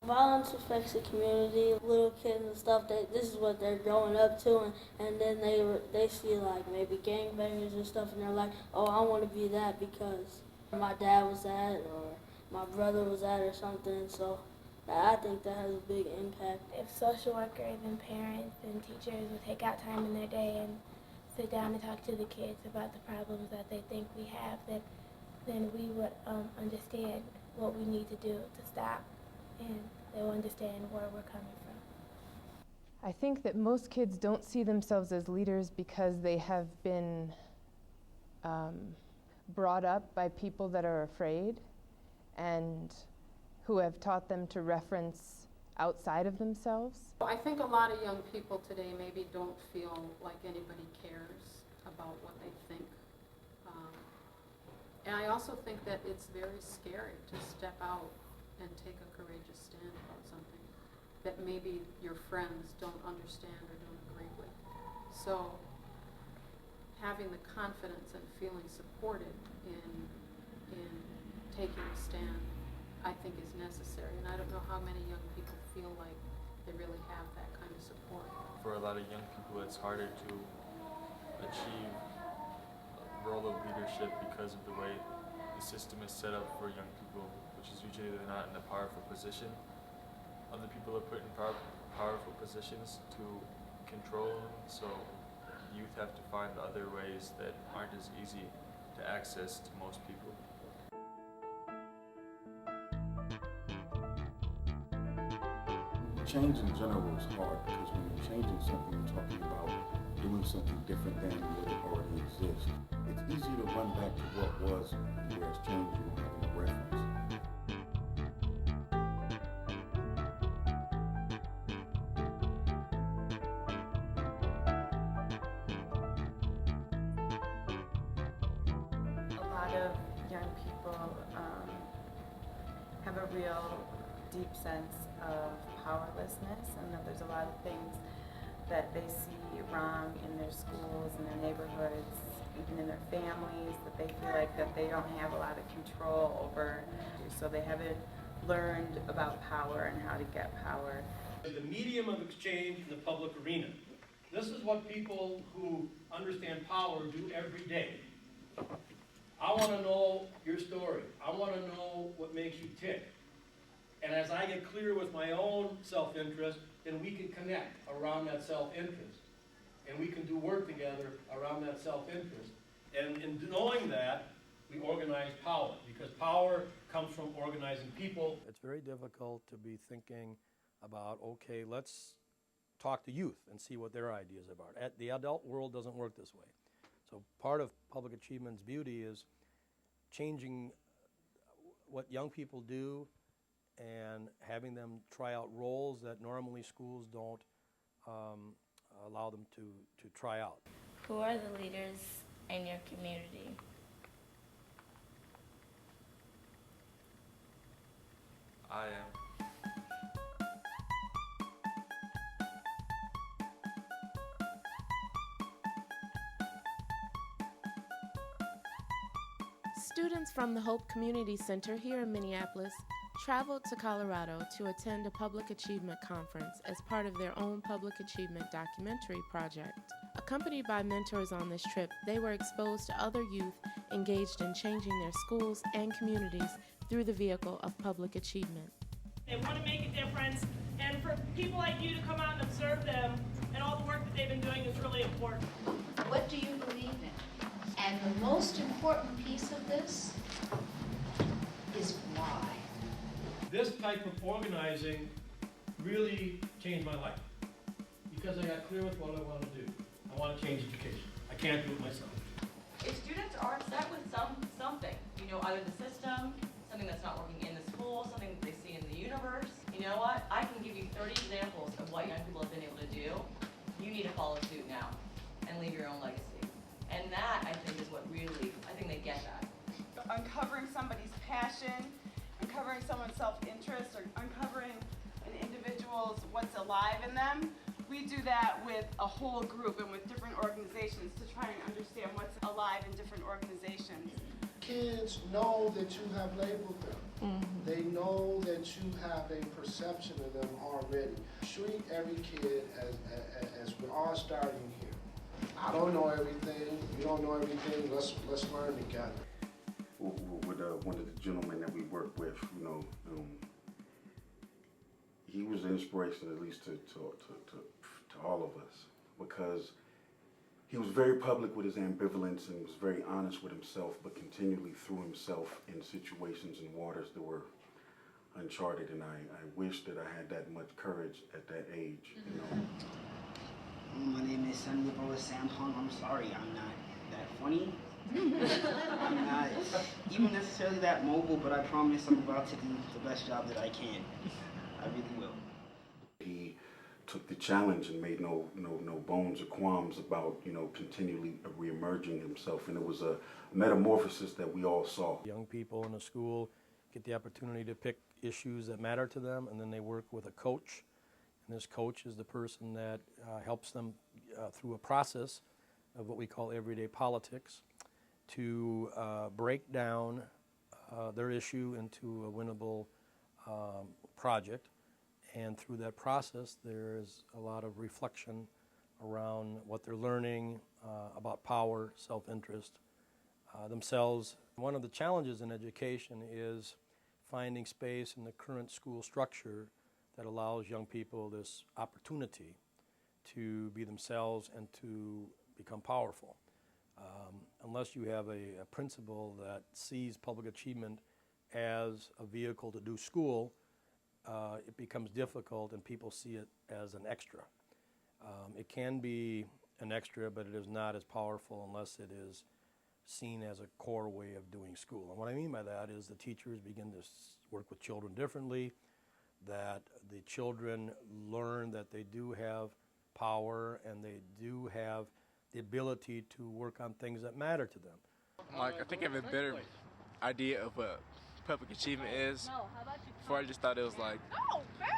Violence affects the community. Little kids and stuff. This is what they're growing up to, and then they see like maybe gangbangers and stuff, and they're like, oh, I want to be that because my dad was that, or my brother was that, or something. So I think that has a big impact. If social workers and parents and teachers would take out time in their day and sit down and talk to the kids about the problems that they think we have, then we would understand what we need to do to stop, and they'll understand where we're coming from. I think that most kids don't see themselves as leaders because they have been brought up by people that are afraid and who have taught them to reference outside of themselves. I think a lot of young people today maybe don't feel like anybody cares about what they think. And I also think that it's very scary to step out and take a courageous stand about something that maybe your friends don't understand or don't agree with. So having the confidence and feeling supported in taking a stand, I think is necessary. And I don't know how many young people feel like they really have that kind of support. For a lot of young people, it's harder to achieve a role of leadership because of the way the system is set up for young people, which is usually they're not in a powerful position. Other people are put in powerful positions to control them, so youth have to find other ways that aren't as easy to access to most people. Change in general is hard because when you're changing something, you're talking about doing something different than what already exists. It's easy to run back to what was, whereas change, you don't have any reference. A lot of young people have a real deep sense of powerlessness, and that there's a lot of things that they see wrong in their schools, in their neighborhoods, even in their families, that they feel like that they don't have a lot of control over. So they haven't learned about power and how to get power. The medium of exchange in the public arena. This is what people who understand power do every day. I want to know your story. I want to know what makes you tick. And as I get clear with my own self-interest, then we can connect around that self-interest. And we can do work together around that self-interest. And in knowing that, we organize power, because power comes from organizing people. It's very difficult to be thinking about, okay, let's talk to youth and see what their ideas are. The adult world doesn't work this way. So part of public achievement's beauty is changing what young people do and having them try out roles that normally schools don't allow them to try out. Who are the leaders in your community? I am. Students from the Hope Community Center here in Minneapolis traveled to Colorado to attend a public achievement conference as part of their own public achievement documentary project. Accompanied by mentors on this trip, they were exposed to other youth engaged in changing their schools and communities through the vehicle of public achievement. They want to make a difference, and for people like you to come out and observe them and all the work that they've been doing is really important. What do you believe in? And the most important piece of this is why. This type of organizing really changed my life, because I got clear with what I want to do. I want to change education. I can't do it myself. If students are upset with something, either the system, something that's not working in the school, something that they see in the universe, you know what? I can give you 30 examples of what young people have been able to do. You need to follow suit now and leave your own legacy. And that, I think, is what really, I think they get that. Uncovering somebody's passion, uncovering someone's self-interest, or uncovering an individual's what's alive in them. We do that with a whole group and with different organizations to try and understand what's alive in different organizations. Kids know that you have labeled them. They know that you have a perception of them already. Treat every kid as we're all starting here. I don't know everything. You don't know everything. Let's learn together. With one of the gentlemen that we work with, you know, he was an inspiration at least to all of us, because he was very public with his ambivalence and was very honest with himself, but continually threw himself in situations and waters that were uncharted. And I wish that I had that much courage at that age, you know. My name is Sanlipo Sampong. I'm sorry, I'm not that funny. I'm not even necessarily that mobile, but I promise I'm about to do the best job that I can. I really will. He took the challenge and made no bones or qualms about, you know, continually reemerging himself, and it was a metamorphosis that we all saw. Young people in the school get the opportunity to pick issues that matter to them, and then they work with a coach, and this coach is the person that helps them through a process of what we call everyday politics to break down their issue into a winnable project. And through that process, there is a lot of reflection around what they're learning about power, self-interest, themselves. One of the challenges in education is finding space in the current school structure that allows young people this opportunity to be themselves and to become powerful. Unless you have a principal that sees public achievement as a vehicle to do school, it becomes difficult and people see it as an extra. It can be an extra, but it is not as powerful unless it is seen as a core way of doing school. And what I mean by that is the teachers begin to work with children differently, that the children learn that they do have power and they do have the ability to work on things that matter to them. Like, I think I have a better idea of what public achievement is. Before I just thought it was like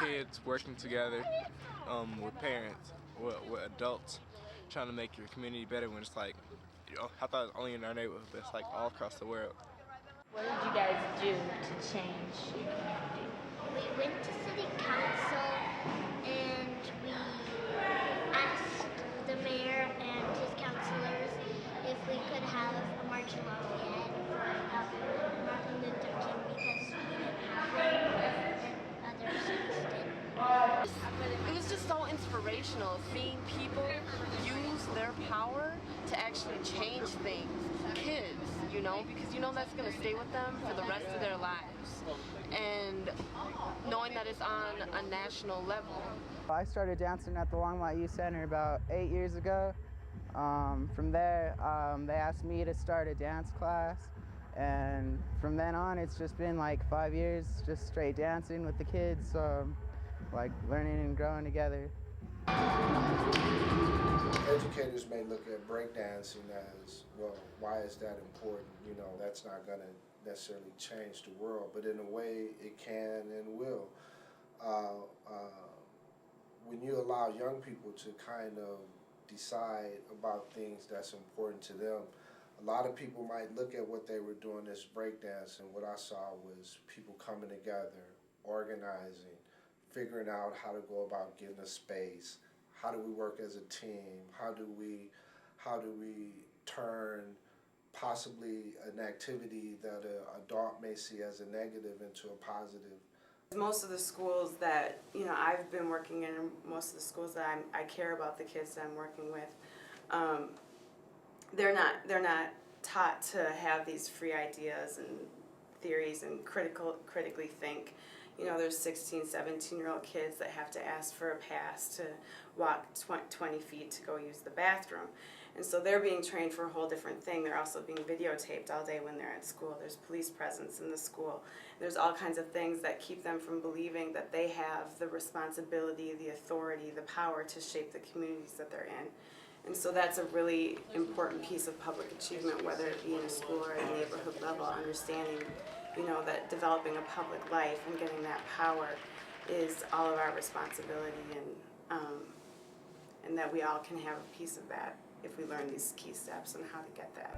kids working together with parents, with adults, trying to make your community better, when it's like, you know, I thought it was only in our neighborhood, but it's like all across the world. What did you guys do to change your community? We went to city council and we asked the mayor and his councilors if we could have a March of Lafayette for Martin Luther King, because we didn't have one and other cities did. It was just so inspirational, seeing people use their power to actually change things. Kids, you know, because you know that's going to stay with them for the rest of their lives. And knowing that it's on a national level. I started dancing at the Longmont Youth Center about 8 years ago. From there, they asked me to start a dance class. And from then on, it's just been like 5 years, just straight dancing with the kids, like learning and growing together. Educators may look at breakdancing as, well, why is that important? You know, that's not going to necessarily change the world, but in a way it can and will. When you allow young people to kind of decide about things that's important to them, a lot of people might look at what they were doing as breakdance, and what I saw was people coming together, organizing, figuring out how to go about getting a space. How do we work as a team? How do we turn possibly an activity that an adult may see as a negative into a positive? Most of the schools that, you know, I've been working in, most of the schools that I care about the kids that I'm working with, they're not taught to have these free ideas and theories and critically think. You know, there's 16, 17-year-old kids that have to ask for a pass to walk 20 feet to go use the bathroom. And so they're being trained for a whole different thing. They're also being videotaped all day when they're at school. There's police presence in the school. There's all kinds of things that keep them from believing that they have the responsibility, the authority, the power to shape the communities that they're in. And so that's a really important piece of public achievement, whether it be in a school or at a neighborhood level, understanding, you know, that developing a public life and getting that power is all of our responsibility, and that we all can have a piece of that if we learn these key steps on how to get that.